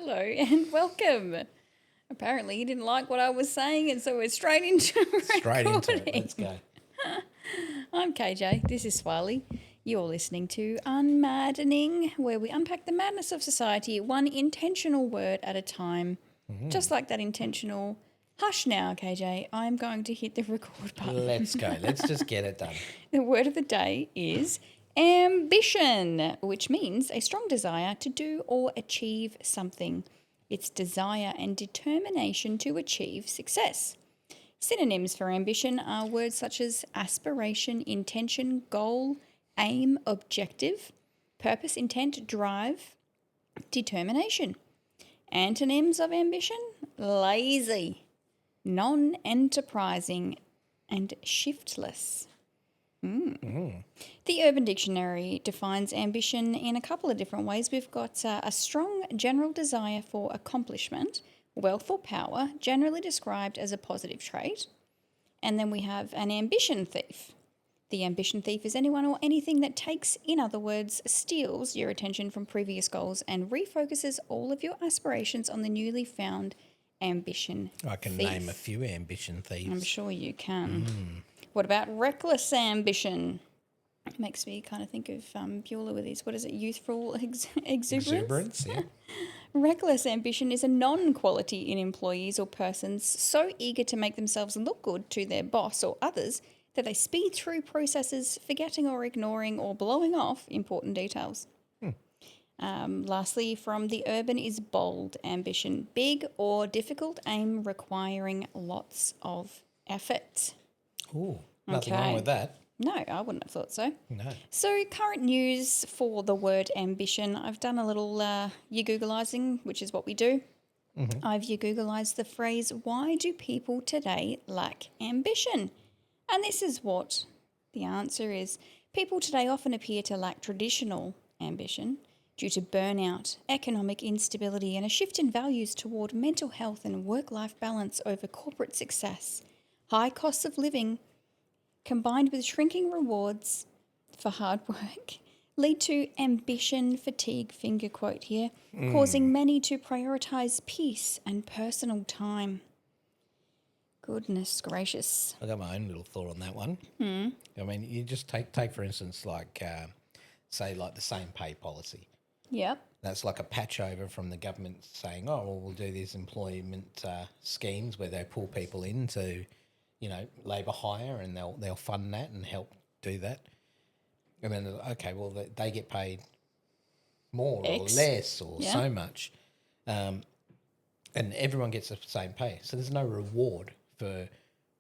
Hello and welcome. Apparently you didn't like what I was saying, and so we're straight into Straight into it. recording. Let's go. I'm KJ. This is Swiley. You're listening to UnMaddening, where we unpack the madness of society one intentional word at a time. Just like that intentional hush now, KJ. I'm going to hit the record button. Let's go. Let's just get it done. The word of the day is ambition, which means a strong desire to do or achieve something. It's desire and determination to achieve success. Synonyms for ambition are words such as aspiration, intention, goal, aim, objective, purpose, intent, drive, determination. Antonyms of ambition: lazy, non-enterprising, and shiftless. The Urban Dictionary defines ambition in a couple of different ways. We've got a strong general desire for accomplishment, wealth or power, generally described as a positive trait. And then we have an ambition thief. The ambition thief is anyone or anything that takes, in other words, steals your attention from previous goals and refocuses all of your aspirations on the newly found ambition I can thief. name a few ambition thieves. I'm sure you can. What about reckless ambition? It makes me kind of think of Bueller with his, what is it, youthful exuberance? Exuberance, yeah. Reckless ambition is a non-quality in employees or persons so eager to make themselves look good to their boss or others that they speed through processes, forgetting or ignoring or blowing off important details. Lastly, from the Urban is bold ambition, big or difficult aim requiring lots of effort. Ooh, nothing Okay. wrong with that. No, I wouldn't have thought so. No. So, current news for the word ambition. I've done a little you-Googleizing, which is what we do. I've you-Googleized the phrase, why do people today lack ambition? And this is what the answer is. People today often appear to lack traditional ambition due to burnout, economic instability, and a shift in values toward mental health and work-life balance over corporate success. High costs of living, combined with shrinking rewards for hard work, lead to ambition fatigue, finger quote here, causing many to prioritise peace and personal time. Goodness gracious. I got my own little thought on that one. I mean, you just take for instance, like, say, like the same pay policy. Yep. That's like a patch over from the government saying, oh, well, we'll do these employment schemes where they pull people into, labour hire, and they'll fund that and help do that. And then, okay, well, they get paid more X. or less or Yeah. so much, and everyone gets the same pay. So there's no reward for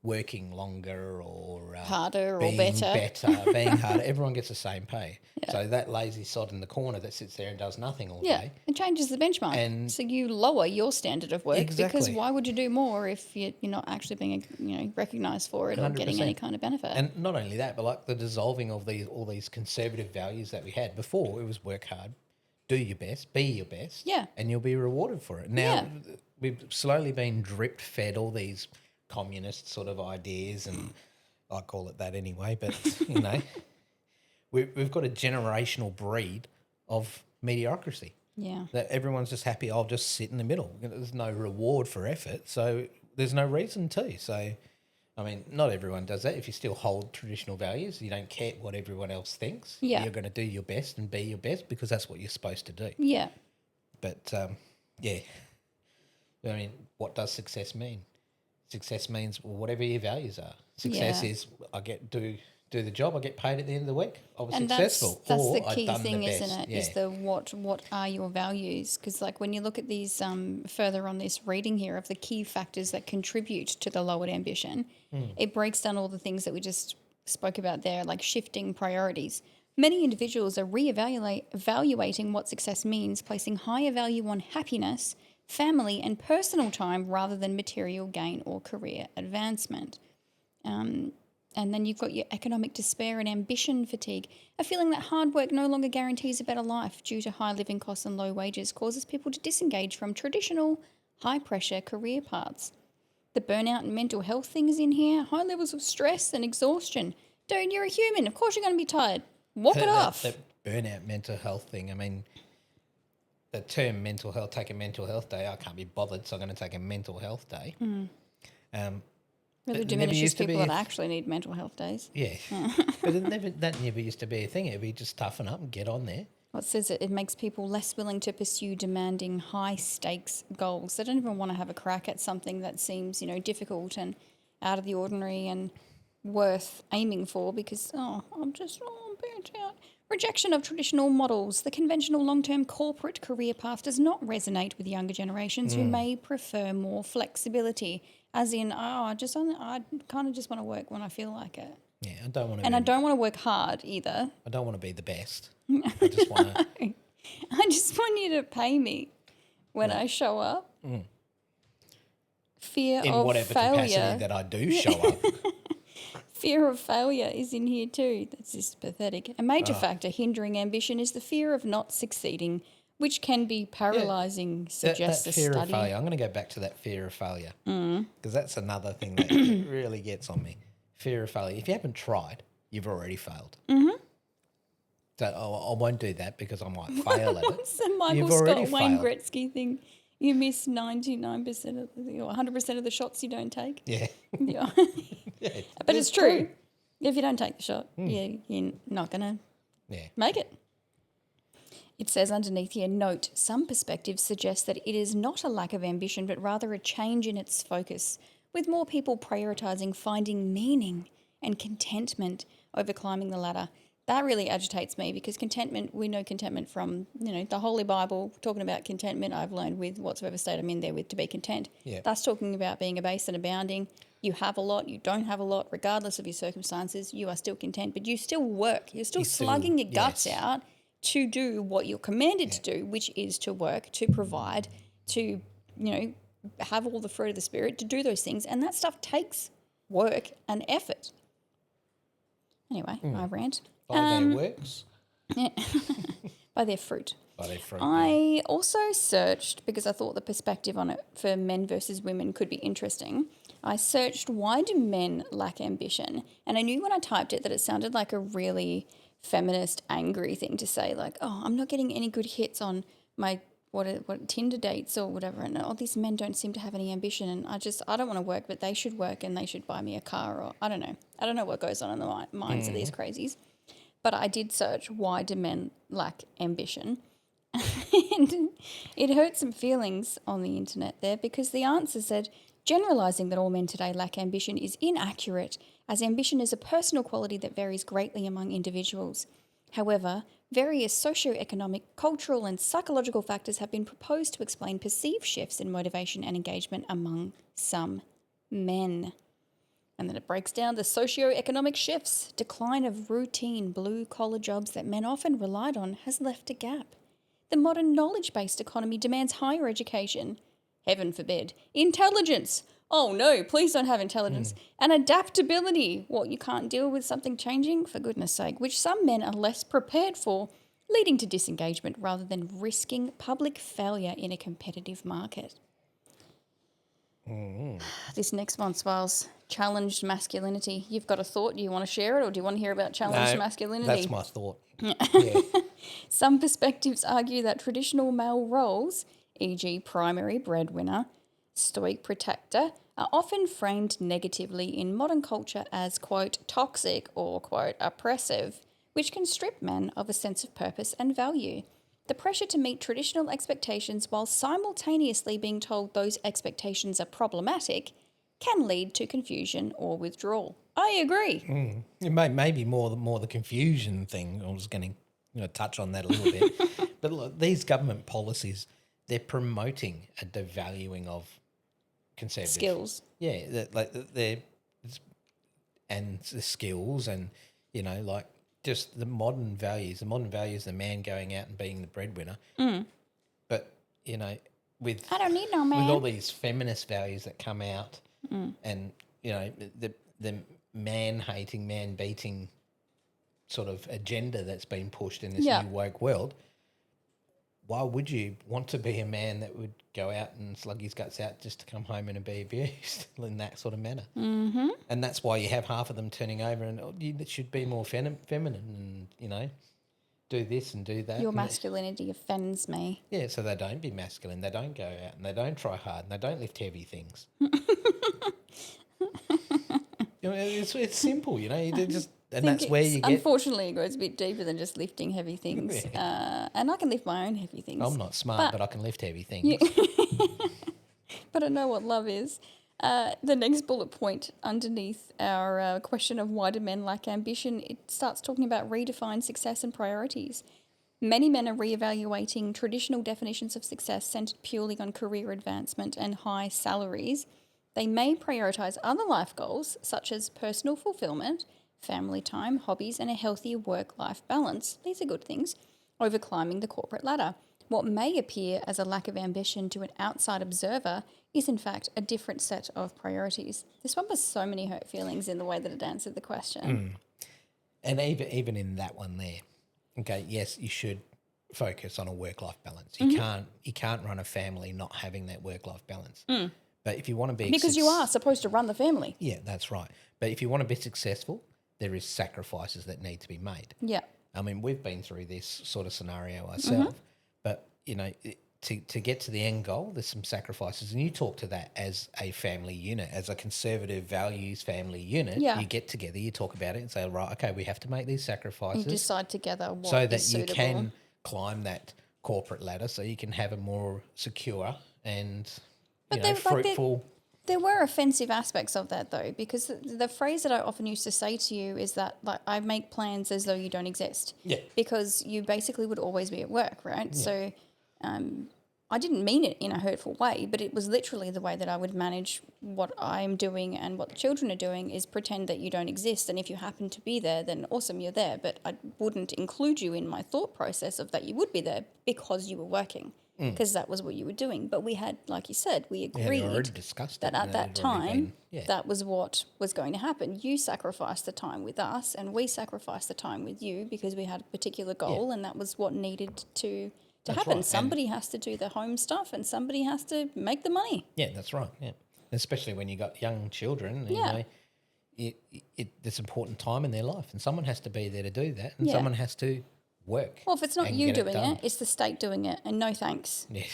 working longer or Harder or being better. being harder. Everyone gets the same pay. So that lazy sod in the corner that sits there and does nothing all Yeah, day. it changes the benchmark. And- so you lower your standard of work because Exactly. why would you do more if you're not actually being recognised for it or getting any 100%. kind of benefit? And not only that, but like the dissolving of all these conservative values that we had before. It was work hard, do your best, be your best, Yeah. and you'll be rewarded for it. Now we've slowly been drip fed all these communist sort of ideas, and I call it that anyway. But we've got a generational breed of mediocrity. Yeah. That everyone's just happy, I'll just sit in the middle. There's no reward for effort, so there's no reason to. So, I mean, not everyone does that. If you still hold traditional values, you don't care what everyone else thinks. Yeah. You're going to do your best and be your best because that's what you're supposed to do. Yeah. But, yeah, I mean, what does success mean? Success means whatever your values are. Success Yeah. is I get do the job, I get paid at the end of the week. I was And successful. that's or the I've key done thing, the best. isn't it? Yeah. Is the what are your values? Because like when you look at these further on this reading here of the key factors that contribute to the lowered ambition, it breaks down all the things that we just spoke about there, like shifting priorities. Many individuals are evaluating what success means, placing higher value on happiness, family, and personal time rather than material gain or career advancement. And then you've got your economic despair and ambition fatigue. A feeling that hard work no longer guarantees a better life due to high living costs and low wages causes people to disengage from traditional high-pressure career paths. The burnout and mental health things in here, high levels of stress and exhaustion. Dude, you're a human. Of course you're going to be tired. Walk it off. That burnout mental health thing, I mean, the term mental health, take a mental health day. I can't be bothered, so I'm going to take a mental health day. Really It never diminishes used to be people a that actually need mental health days. Yeah, but that never used to be a thing. It'd be just toughen up and get on there. Well, it says it makes people less willing to pursue demanding high-stakes goals. They don't even want to have a crack at something that seems, difficult and out of the ordinary and worth aiming for because, I'm burnt out. Rejection of traditional models. The conventional long-term corporate career path does not resonate with younger generations who may prefer more flexibility, as in, I kind of just want to work when I feel like it. Yeah, I don't want to. And I don't want to work hard either. I don't want to be the best. I just want to. I just want you to pay me when I show up. Fear in of whatever failure. capacity that I do show up. Fear of failure is in here too. That's just pathetic. A major factor hindering ambition is the fear of not succeeding, which can be paralysing, suggests that a fear study. of failure. I'm going to go back to that fear of failure because that's another thing that really gets on me. Fear of failure. If you haven't tried, you've already failed. Mm-hmm. So I won't do that because I might fail at it. It's the Michael Scott, Wayne Gretzky thing. You miss 99% of the, or 100% of the shots you don't take. Yeah. Yeah. Yeah, But it's true. If you don't take the shot, you're not going to make it. It says underneath here, note, some perspectives suggest that it is not a lack of ambition, but rather a change in its focus, with more people prioritising finding meaning and contentment over climbing the ladder. That really agitates me because contentment, we know contentment from, the Holy Bible, talking about contentment, I've learned with whatsoever state I'm in there with to be content. Yeah. That's talking about being abased and abounding. You have a lot, you don't have a lot, regardless of your circumstances, you are still content, but you still work. You're still slugging your guts out to do what you're commanded to do, which is to work, to provide, to, have all the fruit of the Spirit, to do those things. And that stuff takes work and effort. Anyway, I rant. By their works. Yeah. By their fruit. By their fruit. I also searched, because I thought the perspective on it for men versus women could be interesting. I searched, why do men lack ambition? And I knew when I typed it that it sounded like a really feminist, angry thing to say, like, I'm not getting any good hits on my what Tinder dates or whatever, and all these men don't seem to have any ambition, and I don't want to work, but they should work and they should buy me a car, or I don't know what goes on in the minds of these crazies. But I did search, why do men lack ambition? And it hurt some feelings on the internet there, because the answer said, generalising that all men today lack ambition is inaccurate, as ambition is a personal quality that varies greatly among individuals. However, various socio-economic, cultural and psychological factors have been proposed to explain perceived shifts in motivation and engagement among some men. And then it breaks down the socio-economic shifts. Decline of routine blue-collar jobs that men often relied on has left a gap. The modern knowledge-based economy demands higher education. Heaven forbid. Intelligence. Oh no, please don't have intelligence. And adaptability. What, you can't deal with something changing? For goodness sake. Which some men are less prepared for, leading to disengagement rather than risking public failure in a competitive market. This next one, Smiles, challenged masculinity. You've got a thought? Do you want to share it, or do you want to hear about challenged masculinity? That's my thought. Yeah. Some perspectives argue that traditional male roles, e.g. primary breadwinner, stoic protector, are often framed negatively in modern culture as, quote, toxic or, quote, oppressive, which can strip men of a sense of purpose and value. The pressure to meet traditional expectations while simultaneously being told those expectations are problematic can lead to confusion or withdrawal. I agree. It may be more the confusion thing. I was going to touch on that a little bit. But look, these government policies, they're promoting a devaluing of conservative Skills. Yeah, and the skills, and just the modern values. The modern values, the man going out and being the breadwinner. But with I don't need no man. with all these feminist values that come out, and the man hating, man beating sort of agenda that's been pushed in this new woke world. Why would you want to be a man that would go out and slug his guts out just to come home and be abused in that sort of manner? Mm-hmm. And that's why you have half of them turning over and it should be more feminine, and do this and do that. Your and masculinity offends me. yeah, so they don't be masculine. They don't go out and they don't try hard and they don't lift heavy things. It's simple, you just, and that's where you get. Unfortunately, it goes a bit deeper than just lifting heavy things. And I can lift my own heavy things. I'm not smart, but I can lift heavy things. But I know what love is. The next bullet point underneath our question of why do men lack ambition, it starts talking about redefined success and priorities. Many men are reevaluating traditional definitions of success centered purely on career advancement and high salaries. They may prioritize other life goals, such as personal fulfillment, family time, hobbies, and a healthier work-life balance. These are good things, over climbing the corporate ladder. What may appear as a lack of ambition to an outside observer is in fact a different set of priorities. This one has so many hurt feelings in the way that it answered the question. And even in that one there, okay, yes, you should focus on a work-life balance. You can't run a family not having that work-life balance. But if you want to be... Because you are supposed to run the family. Yeah, that's right. But if you want to be successful, there is sacrifices that need to be made. Yeah. I mean, we've been through this sort of scenario ourselves, but, to get to the end goal, there's some sacrifices. And you talk to that as a family unit, as a conservative values family unit. Yeah. You get together, you talk about it and say, right, okay, we have to make these sacrifices. You decide together what so that is suitable. you can climb that corporate ladder so you can have a more secure and fruitful... There were offensive aspects of that, though, because the phrase that I often used to say to you is that, like, I make plans as though you don't exist. Yeah. Because you basically would always be at work, right? Yeah. So I didn't mean it in a hurtful way, but it was literally the way that I would manage what I'm doing and what the children are doing is pretend that you don't exist. And if you happen to be there, then awesome, you're there. But I wouldn't include you in my thought process of that you would be there because you were working. Because that was what you were doing. But we had, like you said, we agreed that at that time, that was what was going to happen. You sacrificed the time with us and we sacrificed the time with you because we had a particular goal and that was what needed to happen. Right. Somebody has to do the home stuff and somebody has to make the money. Yeah, that's right, yeah. Especially when you got young children, it's important time in their life and someone has to be there to do that and someone has to work. Well, if it's not you doing it, it's the state doing it, and no thanks. Yeah,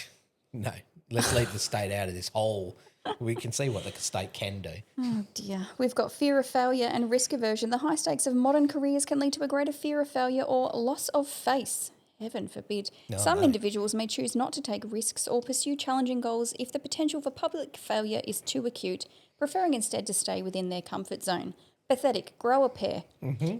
no. Let's leave the state out of this whole. We can see what the state can do. Oh dear. We've got fear of failure and risk aversion. The high stakes of modern careers can lead to a greater fear of failure or loss of face. Heaven forbid. Some individuals may choose not to take risks or pursue challenging goals if the potential for public failure is too acute, preferring instead to stay within their comfort zone. Pathetic, grow a pair.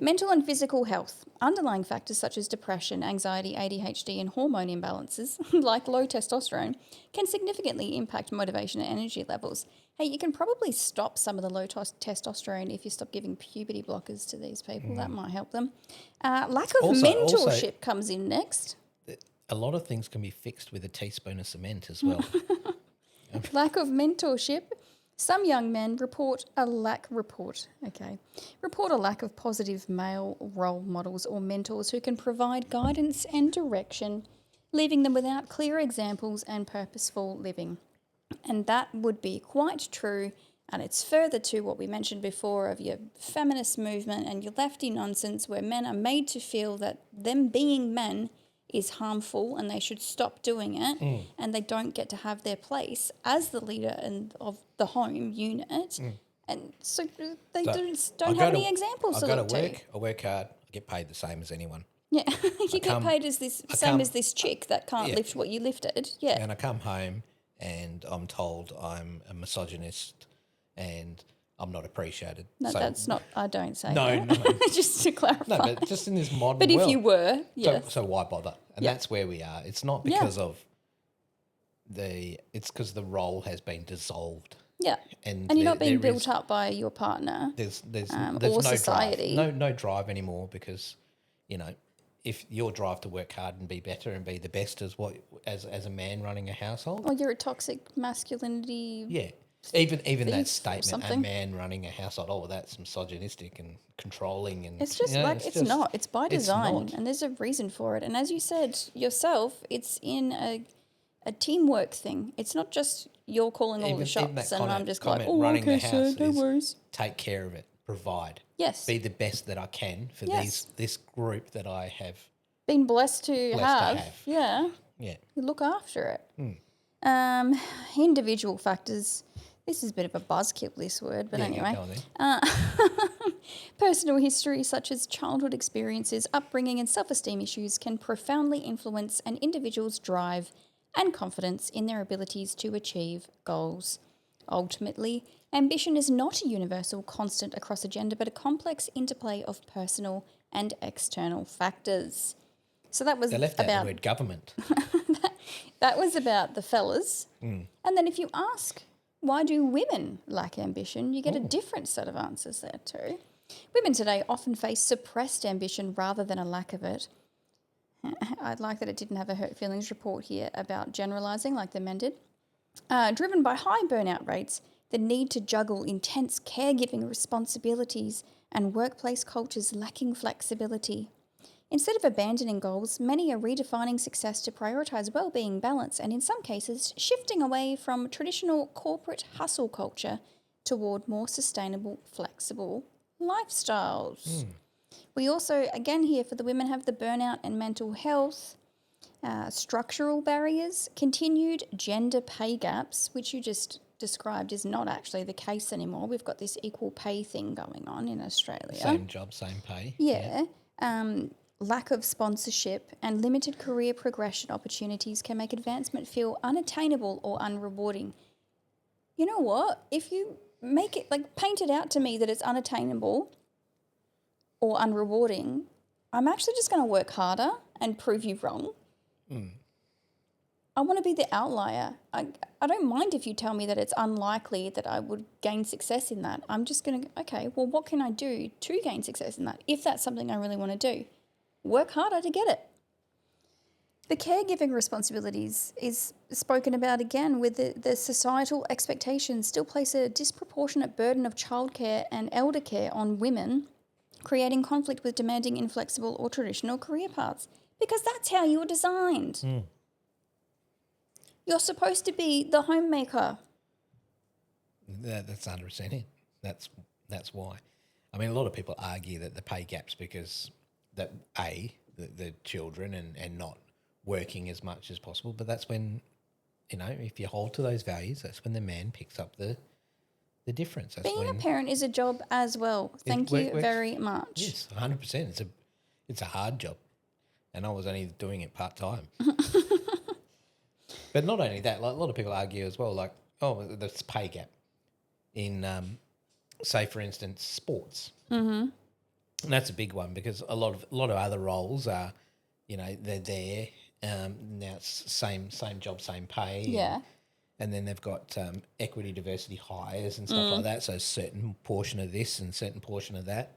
Mental and physical health. Underlying factors such as depression, anxiety, ADHD and hormone imbalances, like low testosterone, can significantly impact motivation and energy levels. Hey, you can probably stop some of the low testosterone if you stop giving puberty blockers to these people. That might help them. Lack of mentorship comes in next. A lot of things can be fixed with a teaspoon of cement as well. Lack of mentorship. Some young men report a lack of positive male role models or mentors who can provide guidance and direction, leaving them without clear examples and purposeful living. And that would be quite true, and it's further to what we mentioned before of your feminist movement and your lefty nonsense where men are made to feel that them being men is harmful and they should stop doing it and they don't get to have their place as the leader of the home unit. And so they don't have any examples to look to. I work hard, I get paid the same as anyone. Yeah, you get paid as this as this chick that can't lift what you lifted. Yeah. And I come home and I'm told I'm a misogynist and I'm not appreciated. No, so, that's not, I don't say that. No. Just to clarify. No, but just in this modern world. But if you were, yes. So why bother? And that's where we are. It's not because of it's because the role has been dissolved. Yeah. And you're not being built up by your partner there's or no society. Drive. No drive anymore because, if your drive to work hard and be better and be the best as a man running a household. Or you're a toxic masculinity. Yeah. Even that statement, a man running a household, that's misogynistic and controlling. And it's just not. It's by design and there's a reason for it. And as you said yourself, it's in a teamwork thing. It's not just you're calling all the shots and I'm just like, running the house no worries. Take care of it, provide. Yes. Be the best that I can for this group that I have been blessed to have. Yeah. Yeah. You look after it. Individual factors. This is a bit of a buzzkill, this word, but anyway. Go on then. Personal history, such as childhood experiences, upbringing, and self-esteem issues, can profoundly influence an individual's drive and confidence in their abilities to achieve goals. Ultimately, ambition is not a universal constant across a gender, but a complex interplay of personal and external factors. So that was They left out the word government. that was about the fellas. And then if you ask, why do women lack ambition, you get a different set of answers there too. Women today often face suppressed ambition rather than a lack of it. I'd like that it didn't have a hurt feelings report here about generalising like the men did. Driven by high burnout rates, the need to juggle intense caregiving responsibilities and workplace cultures lacking flexibility. Instead of abandoning goals, many are redefining success to prioritise well-being, balance, and in some cases, shifting away from traditional corporate hustle culture toward more sustainable, flexible lifestyles. We also, again here for the women, have the burnout and mental health, structural barriers, continued gender pay gaps, which you just described is not actually the case anymore. We've got this equal pay thing going on in Australia. Same job, same pay. Yeah. Lack of sponsorship and limited career progression opportunities can make advancement feel unattainable or unrewarding. You know what? If you make it, like, paint it out to me that it's unattainable or unrewarding, I'm actually just going to work harder and prove you wrong. I want to be the outlier. I don't mind if you tell me that it's unlikely that I would gain success in that. I'm just going to, okay, well, what can I do to gain success in that? If that's something I really want to do, work harder to get it. The caregiving responsibilities is spoken about again with the societal expectations still place a disproportionate burden of childcare and elder care on women, creating conflict with demanding inflexible or traditional career paths because that's how you're designed. You're supposed to be the homemaker. That's 100% it. That's why. I mean, a lot of people argue that the pay gaps because that the children and not working as much as possible, but that's when, you know, if you hold to those values, that's when the man picks up the difference. That's Being a parent is a job as well. Thank you very much. Yes, 100%. It's a hard job, and I was only doing it part time. But not only that, like a lot of people argue as well, like, oh, there's pay gap in, say, for instance, sports. And that's a big one because a lot of other roles are, you know, they're there. Now it's same job, same pay. Yeah. And then they've got equity, diversity hires and stuff like that. So a certain portion of this and certain portion of that.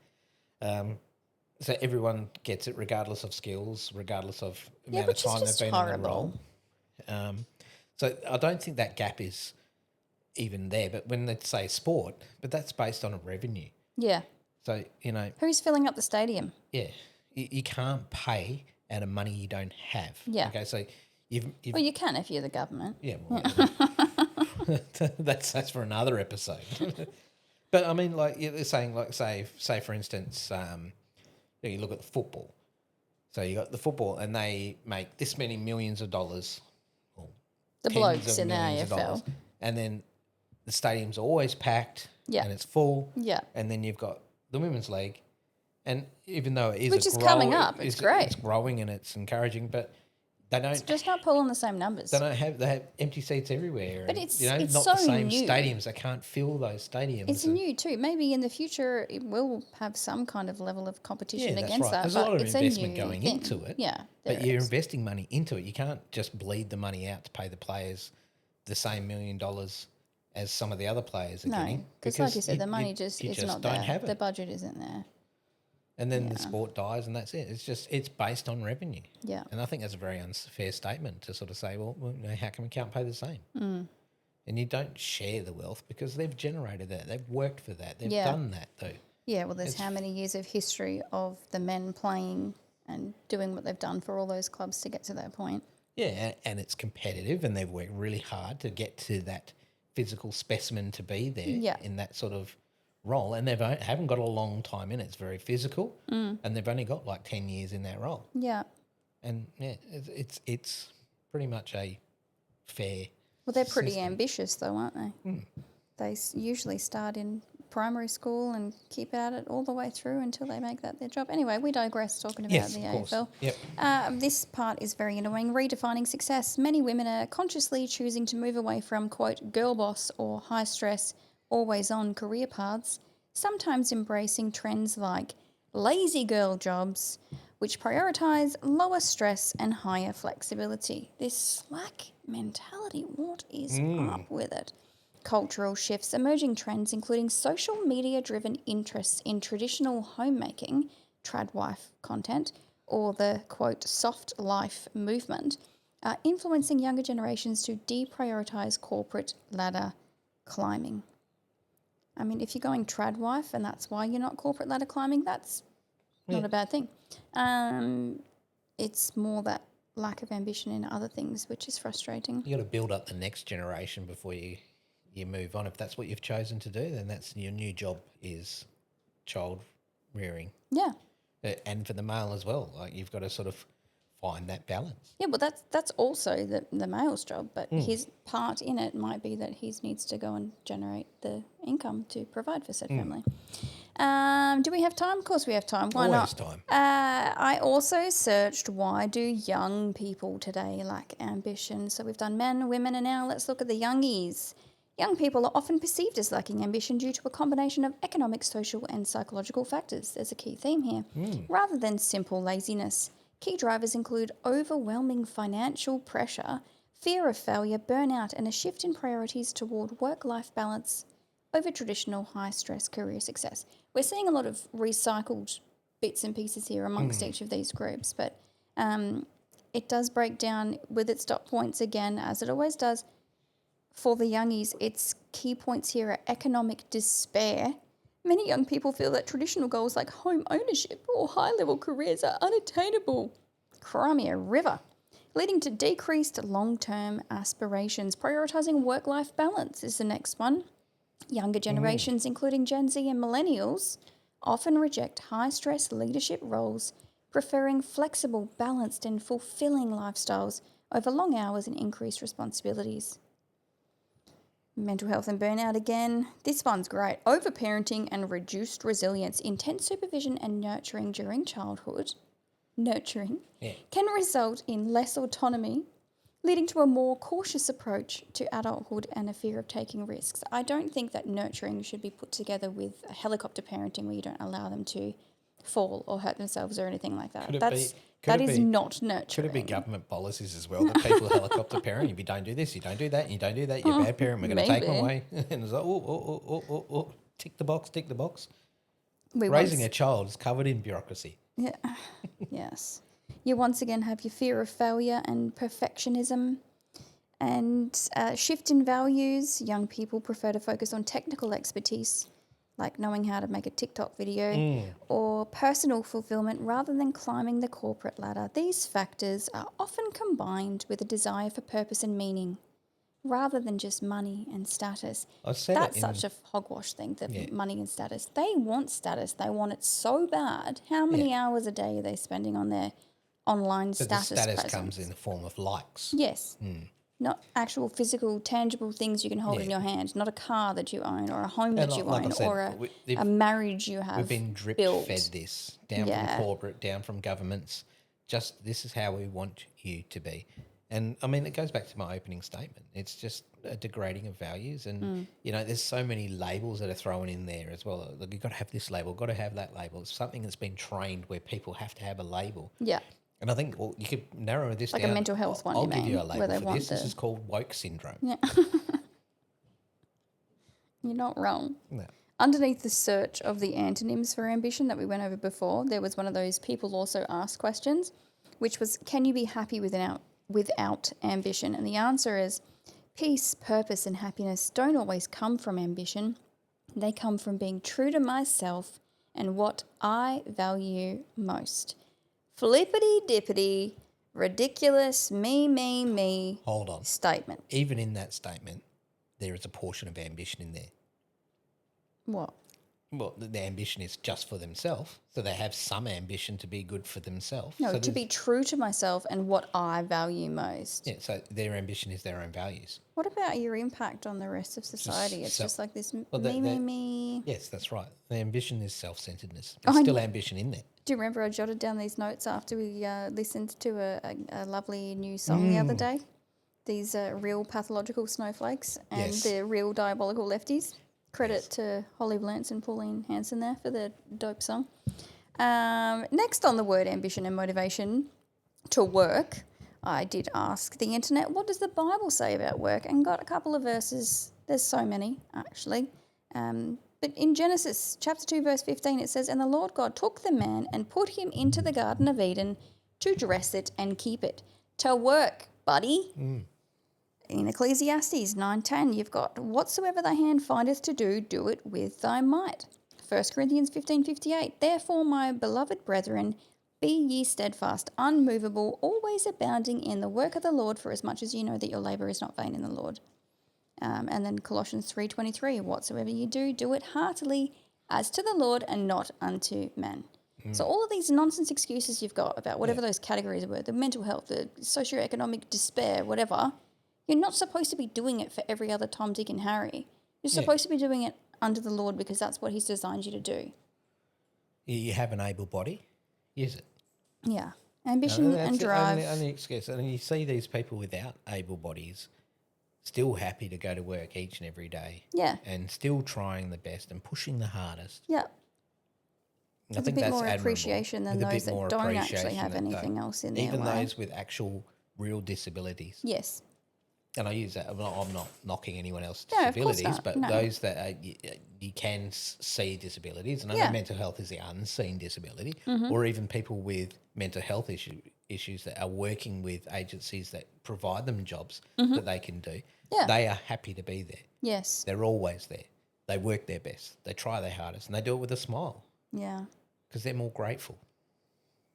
So everyone gets it regardless of skills, regardless of amount of time they've been in the role. So I don't think that gap is even there. But when they say sport, but that's based on a revenue. Yeah. So, you know. Who's filling up the stadium? Yeah. You can't pay out of money you don't have. Yeah. Okay, so you've well, you can if you're the government. Yeah. Well, that's for another episode. But I mean, like you're saying, like say for instance, you look at the football. So you got the football, and they make this many millions of dollars. The blokes in the AFL, and then the stadium's always packed. Yeah. And it's full. Yeah. And then you've got the women's league, and even though it is which is coming up, it's great. It's growing and it's encouraging, but they don't. It's just not pulling the same numbers. They have empty seats everywhere. But and, it's not so the same new. stadiums. They can't fill those stadiums. It's new too. Maybe in the future it will have some kind of level of competition against right. that. There's but a lot of it's investment a new going thing. into it. Yeah, but you're investing money into it. You can't just bleed the money out to pay the players the same $1 million as some of the other players are getting. Because like you said, the money just not don't there. have it. The budget isn't there. And then the sport dies, and that's it. It's based on revenue. Yeah. And I think that's a very unfair statement to sort of say, well you know, how come we can't pay the same? And you don't share the wealth because they've generated that. They've worked for that. They've done that, though. Yeah, well, there's how many years of history of the men playing and doing what they've done for all those clubs to get to that point. Yeah, and it's competitive, and they've worked really hard to get to that physical specimen to be there in that sort of role. And they haven't got a long time in it. It's very physical, and they've only got like 10 years in that role. Yeah. And yeah, it's pretty much a fair. Well, they're pretty system. ambitious, though, aren't they? They usually start in primary school and keep at it all the way through until they make that their job. Anyway, we digress talking about Yes, the of course. AFL. Yep. This part is very annoying. Redefining success. Many women are consciously choosing to move away from, quote, girl boss or high stress, always on career paths, sometimes embracing trends like lazy girl jobs, which prioritise lower stress and higher flexibility. This slack mentality, what is up with it? Cultural shifts, emerging trends, including social media driven interests in traditional homemaking, tradwife content, or the quote, soft life movement, are influencing younger generations to deprioritise corporate ladder climbing. I mean, if you're going tradwife and that's why you're not corporate ladder climbing, that's not a bad thing. It's more that lack of ambition in other things, which is frustrating. You got to build up the next generation before you move on. If that's what you've chosen to do, then that's your new job is child rearing. Yeah. And for the male as well, like you've got to sort of find that balance. Yeah, well, that's also the male's job, but his part in it might be that he needs to go and generate the income to provide for said family. Do we have time? Of course we have time. Why Always not? time. I also searched why do young people today lack ambition. So we've done men, women, and now let's look at the youngies. Young people are often perceived as lacking ambition due to a combination of economic, social, and psychological factors. There's a key theme here. Rather than simple laziness, key drivers include overwhelming financial pressure, fear of failure, burnout, and a shift in priorities toward work-life balance over traditional high-stress career success. We're seeing a lot of recycled bits and pieces here amongst each of these groups, but it does break down with its dot points again, as it always does. For the youngies, its key points here are economic despair. Many young people feel that traditional goals like home ownership or high-level careers are unattainable. Crimea River, leading to decreased long-term aspirations. Prioritising work-life balance is the next one. Younger generations, including Gen Z and millennials, often reject high-stress leadership roles, preferring flexible, balanced and fulfilling lifestyles over long hours and increased responsibilities. Mental health and burnout again. This one's great. Overparenting and reduced resilience. Intense supervision and nurturing during childhood. Can result in less autonomy, leading to a more cautious approach to adulthood and a fear of taking risks. I don't think that nurturing should be put together with a helicopter parenting where you don't allow them to fall or hurt themselves or anything like that. That is not nurturing. Could it be government policies as well that people helicopter parent? If you don't do this, you don't do that, you don't do that, you're a bad parent, we're going to take them away. And it's like, tick the box. Raising a child is covered in bureaucracy. Yeah. Yes. You once again have your fear of failure and perfectionism and shift in values. Young people prefer to focus on technical expertise, like knowing how to make a TikTok video, or personal fulfillment rather than climbing the corporate ladder. These factors are often combined with a desire for purpose and meaning rather than just money and status. That's such a hogwash thing, the money and status. They want status. They want it so bad. How many hours a day are they spending on their online status? The status presence? comes in the form of likes. Yes. Not actual physical, tangible things you can hold in your hand. Not a car that you own or a home that you own or a marriage you have. We've been drip-fed this down from corporate, down from governments. Just this is how we want you to be. And, I mean, it goes back to my opening statement. It's just a degrading of values. And, you know, there's so many labels that are thrown in there as well. Like, you've got to have this label, got to have that label. It's something that's been trained where people have to have a label. Yeah. And I think, well, you could narrow this down. Like a mental health one, I'll give you a label where they for want this. This is called woke syndrome. Yeah. You're not wrong. No. Underneath the search of the antonyms for ambition that we went over before, there was one of those people also asked questions, which was, can you be happy without ambition? And the answer is, peace, purpose and happiness don't always come from ambition. They come from being true to myself and what I value most. Flippity-dippity, ridiculous, me Hold on. statement. Even in that statement, there is a portion of ambition in there. What? well, the ambition is just for themselves, so they have some ambition to be good for themselves. No, so to be true to myself and what I value most. Yeah, so their ambition is their own values. What about your impact on the rest of society? It's just like this me. Yes, that's right. The ambition is self-centeredness. Oh, There's still ambition in there. Do you remember I jotted down these notes after we listened to a lovely new song the other day? These real pathological snowflakes and Yes. the real diabolical lefties. Credit to Holly Valance and Pauline Hanson there for the dope song. Next on the word ambition and motivation to work, I did ask the internet, what does the Bible say about work? And got a couple of verses. There's so many, actually. But in Genesis chapter 2, verse 15, it says, "And the Lord God took the man and put him into the Garden of Eden to dress it and keep it." To work, buddy. In Ecclesiastes 9:10, you've got, "Whatsoever thy hand findeth to do, do it with thy might." 1 Corinthians 15:58, "Therefore, my beloved brethren, be ye steadfast, unmovable, always abounding in the work of the Lord, for as much as you know that your labour is not vain in the Lord." And then Colossians 3:23, "Whatsoever you do, do it heartily as to the Lord and not unto men." So all of these nonsense excuses you've got about whatever those categories were, the mental health, the socioeconomic despair, whatever, you're not supposed to be doing it for every other Tom, Dick and Harry. You're supposed to be doing it under the Lord because that's what he's designed you to do. You have an able body, use it. Yeah. Ambition and drive. Only excuse. And you see these people without able bodies still happy to go to work each and every day. Yeah. And still trying the best and pushing the hardest. Yeah. I With think a bit that's more admirable. appreciation than With a those bit that more don't actually appreciation have that anything don't. else in their Even way. those with actual real disabilities. Yes. And I use that. I'm not knocking anyone else's No, of course disabilities, not. but No. those that you can see disabilities, and I Yeah. know mental health is the unseen disability, Mm-hmm. or even people with mental health issues that are working with agencies that provide them jobs that they can do. Mm-hmm. Yeah. They are happy to be there. Yes. They're always there. They work their best. They try their hardest, and they do it with a smile Yeah. because they're more grateful.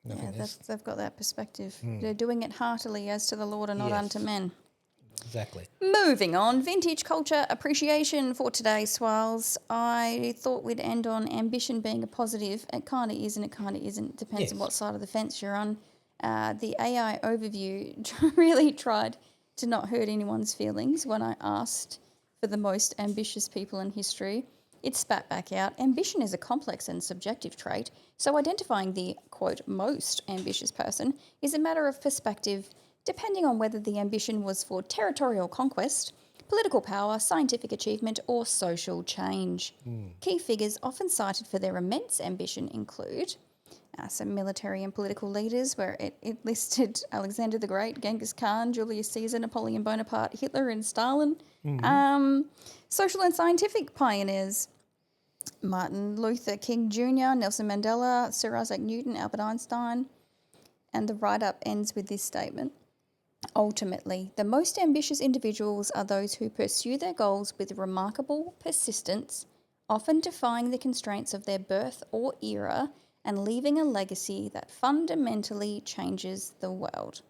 And I Yeah, think they've got that perspective. They're doing it heartily as to the Lord and not Yes. unto men. exactly. Moving on, vintage culture appreciation for today, Swirls. I thought we'd end on ambition being a positive. It kind of is and it kind of isn't. Depends on Yes. what side of the fence you're on. The AI overview really tried to not hurt anyone's feelings when I asked for the most ambitious people in history. It spat back out, "Ambition is a complex and subjective trait, so identifying the, quote, most ambitious person is a matter of perspective, depending on whether the ambition was for territorial conquest, political power, scientific achievement, or social change." Key figures often cited for their immense ambition include some military and political leaders, where it listed Alexander the Great, Genghis Khan, Julius Caesar, Napoleon Bonaparte, Hitler, and Stalin. Social and scientific pioneers: Martin Luther King Jr., Nelson Mandela, Sir Isaac Newton, Albert Einstein. And the write-up ends with this statement: "Ultimately, the most ambitious individuals are those who pursue their goals with remarkable persistence, often defying the constraints of their birth or era and leaving a legacy that fundamentally changes the world."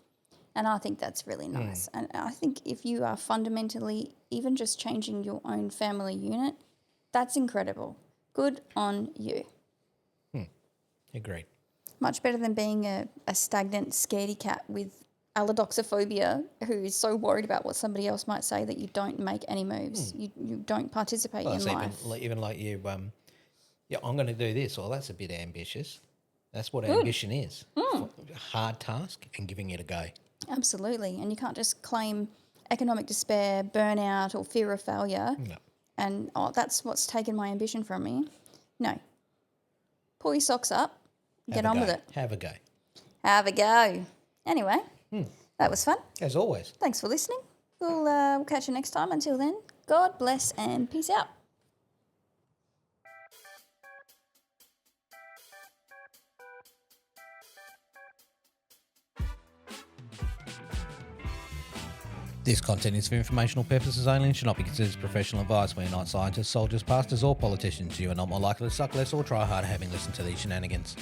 And I think that's really nice. And I think if you are fundamentally even just changing your own family unit, that's incredible. Good on you. Agreed. Much better than being a stagnant scaredy cat with allodoxophobia who's so worried about what somebody else might say that you don't make any moves. You don't participate in It's life. even like you, I'm going to do this. Well, that's a bit ambitious. That's what ambition is. Hard task and giving it a go. Absolutely. And you can't just claim economic despair, burnout, or fear of failure. No. And that's what's taken my ambition from me. No. Pull your socks up. Get on with it. Have a go. Have a go. Anyway, that was fun. As always. Thanks for listening. We'll catch you next time. Until then, God bless and peace out. This content is for informational purposes only and should not be considered as professional advice. We are not scientists, soldiers, pastors, or politicians. You are not more likely to suck less or try harder having listened to these shenanigans.